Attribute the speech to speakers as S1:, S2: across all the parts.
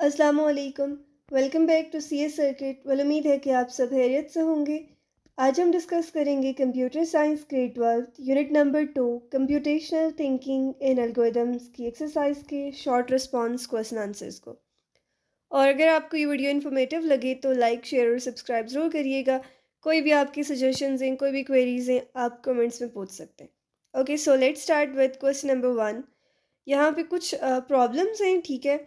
S1: अस्सलामुअलैकुम। Welcome back to C S circuit. उम्मीद है कि आप सब खैरियत से होंगे। आज हम डिस्कस करेंगे computer science grade 12 unit number 2 computational thinking in algorithms की एक्सरसाइज के शॉर्ट रिस्पांस क्वेश्चन आंसर्स को। और अगर आपको ये वीडियो इन्फॉर्मेटिव लगे तो लाइक शेयर और सब्सक्राइब ज़रूर करिएगा। कोई भी आपकी सजेशंस हैं, कोई भी क्वेरीज हैं, आप कमेंट्स में पूछ सकते हैं। Okay, so let's start with question number 1। यहाँ पे कुछ प्रॉब्लम्स हैं, ठीक है।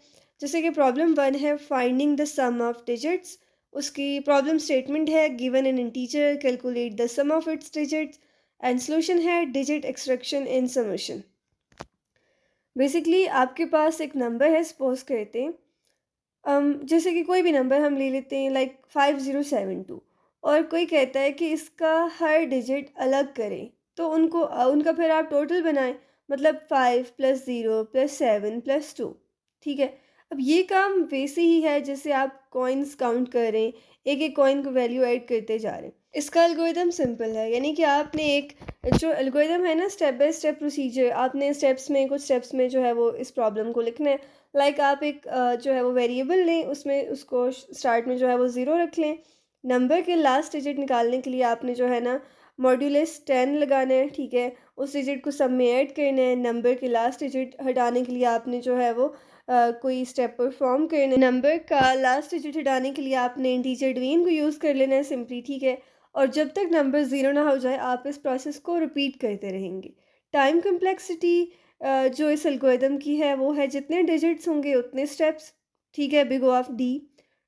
S1: जैसे कि प्रॉब्लम 1 है finding the sum of digits. उसकी प्रॉब्लम स्टेटमेंट है given an integer calculate the sum of its digits. And solution है digit extraction in summation. Basically आपके पास एक नंबर है, सपोज करते हैं जैसे कि कोई भी नंबर हम ले लेते हैं लाइक 5072, और कोई कहता है कि इसका हर डिजिट अलग करें। तो उनका फिर आप टोटल बनाएं, मतलब 5 + 0 + 7 + 2। ठीक है। अब ये काम वैसे ही है जैसे आप कॉइन्स काउंट कर रहे हैं, एक एक कॉइन को वैल्यू ऐड करते जा रहे हैं। इसका एल्गोरिदम सिंपल है, यानी कि आपने एक जो एल्गोरिदम है ना, स्टेप बाय स्टेप प्रोसीजर, आपने कुछ स्टेप्स में जो है वो इस प्रॉब्लम को लिखना है। लाइक आप एक जो है वो वेरिएबल लें, उसमें उसको स्टार्ट में जो है वो ज़ीरो रख लें। नंबर के लास्ट डिजिट निकालने के लिए आपने जो है ना मॉड्यूलस 10 लगाना है, ठीक है। उस डिजिट को सब में ऐड करना है। नंबर के लास्ट डिजिट हटाने के लिए आपने जो है वो कोई स्टेप परफॉर्म करना है। नंबर का लास्ट डिजिट हटाने के लिए आपने इंटीजर डिवीजन को यूज़ कर लेना है सिंपली, ठीक है। और जब तक नंबर ज़ीरो ना हो जाए आप इस प्रोसेस को रिपीट करते रहेंगे। टाइम कम्प्लेक्सिटी जो इस एल्गोरिदम की है वो है जितने डिजिट्स होंगे उतने स्टेप्स, ठीक है। Big O of D,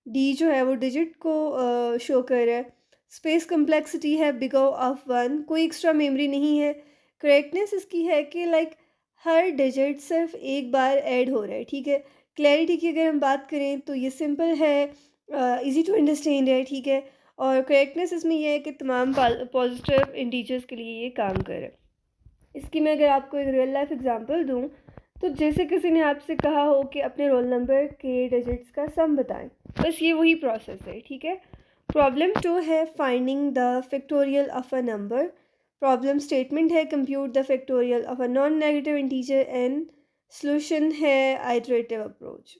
S1: D जो है वो डिजिट को शो कर रहा है। स्पेस कम्प्लेक्सिटी है बिग ओ ऑफ 1, कोई एक्स्ट्रा मेमोरी नहीं है। करेक्टनेस इसकी है कि लाइक हर डिजिट सिर्फ एक बार ऐड हो रहा है, ठीक है। क्लैरिटी की अगर हम बात करें तो ये सिंपल है, इजी टू अंडरस्टैंड है, ठीक है। और करेक्टनेस इसमें यह है कि तमाम पॉजिटिव इंटीजर्स के लिए ये काम कर रहा है। इसकी मैं अगर आपको एक रियल लाइफ एग्जांपल दूं, तो जैसे किसी ने आपसे कहा हो कि अपने रोल नंबर के डिजिट्स का सम बताएं, बस ये वही प्रोसेस है, ठीक है। प्रॉब्लम 2 है finding the factorial of a number. Problem statement है compute the factorial of a non negative integer and solution है आइटरेटिव अप्रोच।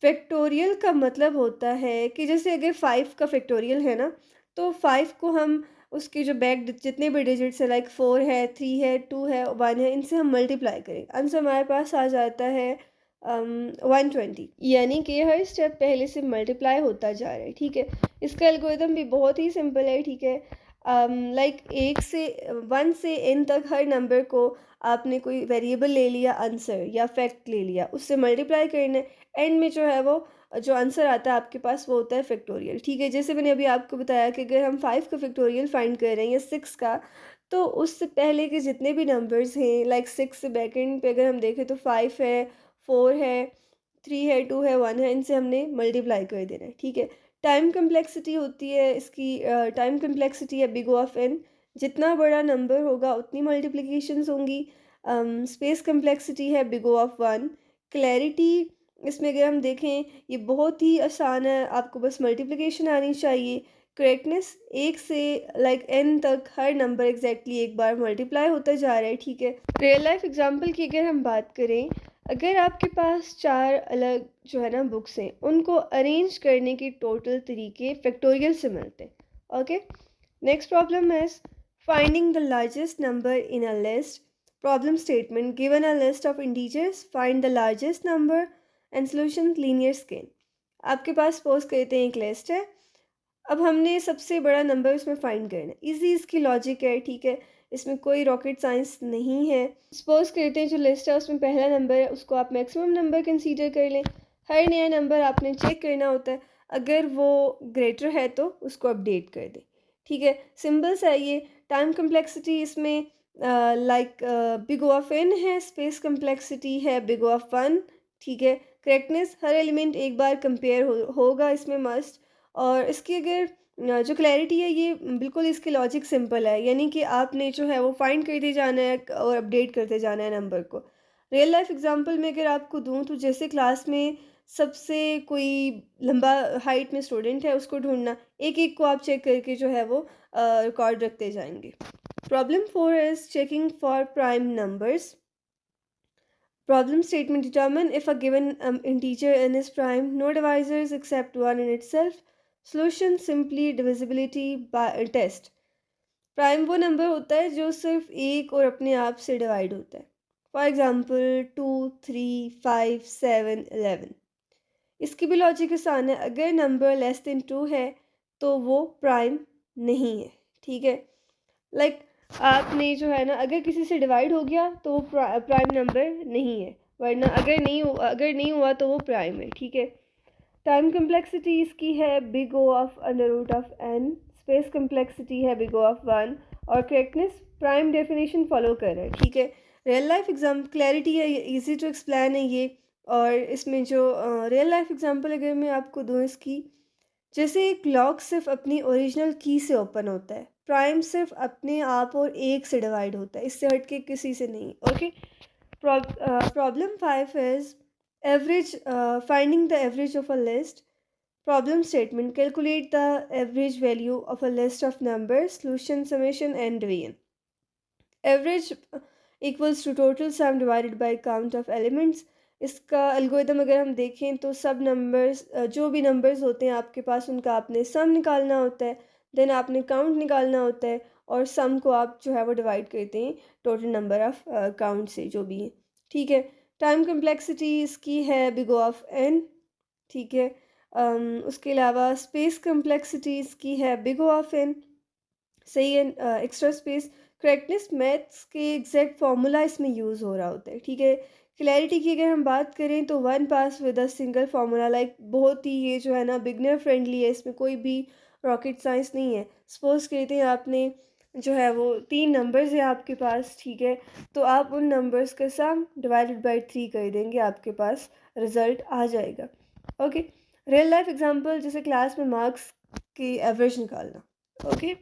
S1: फैक्टोरियल का मतलब होता है कि जैसे अगर 5 का फैक्टोरियल है ना, तो 5 को हम उसके जो बैक जितने भी डिजिट्स है लाइक 4 है, 3 है, 2 है, 1 है, इनसे हम मल्टीप्लाई करें, आंसर हमारे पास आ जाता है 120। यानी कि हर स्टेप पहले से मल्टीप्लाई होता जा रहा है, ठीक है। इसका एल्गोरिदम भी बहुत ही सिंपल है, ठीक है। लाइक 1 से n तक हर नंबर को आपने कोई वेरिएबल ले लिया, आंसर या फैक्ट ले लिया, उससे मल्टीप्लाई करना है। एंड में जो है वो जो आंसर आता है आपके पास वो होता है फैक्टोरियल, ठीक है। जैसे मैंने अभी आपको बताया कि अगर हम 5 का फैक्टोरियल फाइंड कर रहे हैं या 6 का, तो उससे पहले के जितने भी नंबर्स हैं लाइक 6 से बैक एंड पे अगर हम देखें तो 5 है, 4 है, 3 है, 2 है, 1 है, इनसे हमने मल्टीप्लाई कर देना है, ठीक है। टाइम कम्प्लेक्सिटी होती है इसकी, टाइम कम्प्लेक्सिटी है बिग ऑफ एन, जितना बड़ा नंबर होगा उतनी मल्टीप्लिकेशंस होंगी। स्पेस कम्प्लेक्सिटी है बिग ऑफ 1। क्लैरिटी इसमें अगर हम देखें ये बहुत ही आसान है, आपको बस मल्टीप्लिकेशन आनी चाहिए। करेक्टनेस 1 से लाइक n तक हर नंबर एग्जैक्टली एक बार मल्टीप्लाई होता जा रहा है, ठीक है। रियल लाइफ एग्जांपल की अगर हम बात करें, अगर आपके पास 4 अलग जो है ना बुक्स हैं, उनको अरेंज करने के टोटल तरीके फैक्टोरियल से मिलते हैं। Okay, next problem is finding the largest number in a list. Problem statement given a list of integers, find the largest number and solution linear scale. आपके पास सपोज कहते हैं एक लिस्ट है, अब हमने सबसे बड़ा नंबर उसमें फाइंड करना है। इजी इसकी लॉजिक है, ठीक है। इसमें कोई रॉकेट साइंस नहीं है। सपोज करते हैं जो लिस्ट है उसमें पहला नंबर है, उसको आप मैक्सिमम नंबर कंसीडर कर लें। हर नया नंबर आपने चेक करना होता है, अगर वो ग्रेटर है तो उसको अपडेट कर दें, ठीक है। सिंबल्स है ये। टाइम कम्प्लेक्सिटी इसमें लाइक बिग ऑफ एन है, स्पेस कम्प्लेक्सिटी है बिग ऑफ 1, ठीक है। करेक्टनेस हर एलिमेंट एक बार कंपेयर होगा इसमें मस्ट। और इसकी अगर जो क्लैरिटी है ये बिल्कुल इसकी लॉजिक सिंपल है, यानी कि आपने जो है वो फाइंड करते जाना है और अपडेट करते जाना है नंबर को। रियल लाइफ एग्जांपल में अगर आपको दूं तो जैसे क्लास में सबसे कोई लंबा हाइट में स्टूडेंट है उसको ढूंढना, एक एक को आप चेक करके जो है वो रिकॉर्ड रखते जाएंगे। Problem 4 is checking for prime numbers. Problem statement determine if a given integer n is prime, no divisors except one in itself. Solution simply divisibility by test. Prime वो नंबर होता है जो सिर्फ एक और अपने आप से डिवाइड होता है। For example 2, 3, 5, 7, 11। इसकी भी लॉजिक आसान है, अगर नंबर लेस देन 2 है तो वो प्राइम नहीं है। ठीक है, लाइक आपने जो है ना, अगर किसी से डिवाइड हो गया तो वो प्राइम नंबर नहीं है, वरना अगर नहीं हुआ तो वो प्राइम है। ठीक है, टाइम कम्प्लेक्सिटी इसकी है big O of under root of N, space complexity है बिग ओ ऑफ 1, और करेक्टनेस प्राइम डेफिनेशन फॉलो कर रहा है। ठीक है, रियल लाइफ एग्जाम क्लैरिटी है, इजी टू एक्सप्लेन है ये। और इसमें जो रियल लाइफ एग्जांपल अगर मैं आपको दूँ इसकी, जैसे एक लॉक सिर्फ अपनी ओरिजिनल की से ओपन होता है, प्राइम सिर्फ अपने आप और एक से डिवाइड होता है, इससे हट के किसी से नहीं। Okay, problem 5 is average, finding the average of a list. Problem statement, calculate the average value of a list of numbers, solution summation and division. Average equals to total sum divided by count of elements. इसका algorithm अगर हम देखें तो सब numbers, जो भी numbers होते हैं आपके पास, उनका आपने सम निकालना होता है, देन आपने काउंट निकालना होता है, और सम को आप जो है वो डिवाइड करते हैं टोटल नंबर ऑफ काउंट से, जो भी है। ठीक है, टाइम कम्प्लेक्सिटी इसकी है बिग ऑफ एन। ठीक है, उसके अलावा स्पेस कम्प्लेक्सिटी इसकी है बिग ऑफ एन। सही है, एक्स्ट्रा स्पेस। करेक्टनेस, मैथ्स के एग्जैक्ट फार्मूला इसमें यूज़ हो रहा होता है। ठीक है, क्लैरिटी की अगर हम बात करें तो one pass with a single formula, like बहुत ही ये जो है ना बिगनर फ्रेंडली है, इसमें कोई भी रॉकेट साइंस नहीं है। सपोज कहते हैं आपने जो है वो 3 नंबर्स है आपके पास, ठीक है, तो आप उन नंबर्स का सम डिवाइडेड बाई 3 कर देंगे, आपके पास रिजल्ट आ जाएगा। ओके, रियल लाइफ एग्जांपल, जैसे क्लास में मार्क्स की एवरेज निकालना। Okay,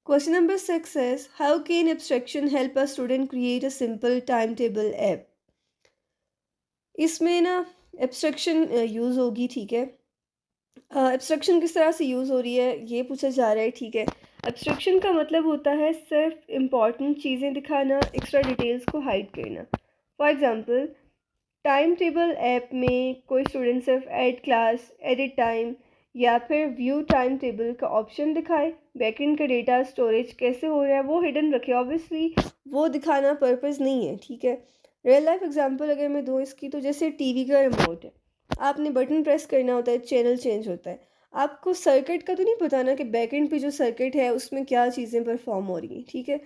S1: question number 6 says, how can abstraction help a student create a simple timetable app? इसमें ना एब्स्ट्रैक्शन यूज़ होगी। ठीक है, एब्स्ट्रैक्शन किस तरह से यूज़ हो रही है ये पूछा जा रहा है। ठीक है, एब्स्ट्रैक्शन का मतलब होता है सिर्फ इम्पॉर्टेंट चीज़ें दिखाना, एक्स्ट्रा डिटेल्स को हाइड करना। For example, time table app में कोई स्टूडेंट सिर्फ ऐड क्लास, एडिट टाइम या फिर व्यू टाइम टेबल का ऑप्शन दिखाए, बैकएंड का डेटा स्टोरेज कैसे हो रहा है वो हिडन रखे, ऑब्वियसली वो दिखाना पर्पस नहीं है। ठीक है, रियल लाइफ एग्जांपल अगर मैं दूँ इसकी, तो जैसे टीवी का रिमोट है, आपने बटन प्रेस करना होता है, चैनल चेंज होता है, आपको सर्किट का तो नहीं पता ना कि बैकएंड पे जो सर्किट है उसमें क्या चीज़ें परफॉर्म हो रही हैं। ठीक है,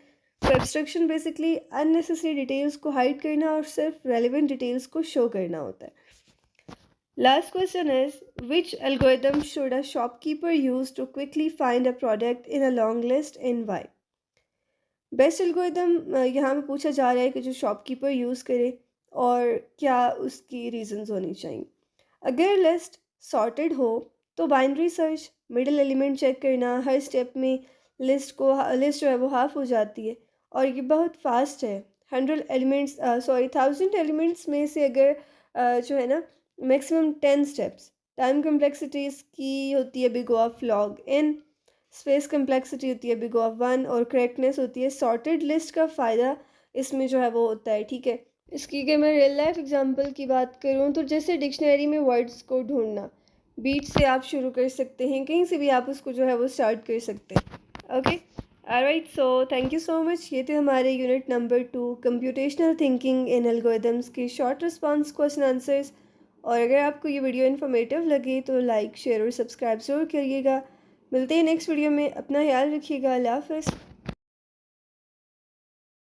S1: तो एब्स्ट्रैक्शन बेसिकली अननेसेसरी डिटेल्स को हाइड करना और सिर्फ रेलिवेंट डिटेल्स को शो करना होता है। Last question is, which algorithm should a shopkeeper use to quickly find a product in a long list and why? Best algorithm यहाँ पे पूछा जा रहा है कि जो शॉपकीपर यूज़ करे और क्या उसकी रीजंस होनी चाहिए। अगर लिस्ट सॉर्टेड हो तो binary search, middle element check करना, हर स्टेप में लिस्ट जो है वो हाफ हो जाती है, और ये बहुत फास्ट है। 1000 एलिमेंट्स में से अगर जो है ना मैक्सिमम 10 स्टेप्स। टाइम कम्प्लेक्सिटीज़ की होती है big of log N, space complexity होती है बिग ऑफ 1, और करेक्टनेस होती है सॉर्टेड लिस्ट का फ़ायदा इसमें जो है वो होता है। ठीक है, इसकी अगर मैं रियल लाइफ एग्जांपल की बात करूँ तो जैसे डिक्शनरी में वर्ड्स को ढूंढना, बीट से आप शुरू कर सकते हैं, कहीं से भी आप उसको जो है वो स्टार्ट कर सकते हैं। Okay, alright, so thank you so much. ये थे हमारे unit number 2 computational thinking in algorithms के शॉर्ट रिस्पांस क्वेश्चन आंसर्स। और अगर आपको ये वीडियो इन्फॉर्मेटिव लगे तो लाइक, शेयर और सब्सक्राइब ज़रूर करिएगा। मिलते हैं नेक्स्ट वीडियो में, अपना ख्याल रखिएगा। अल्लाह हाफ़िज़।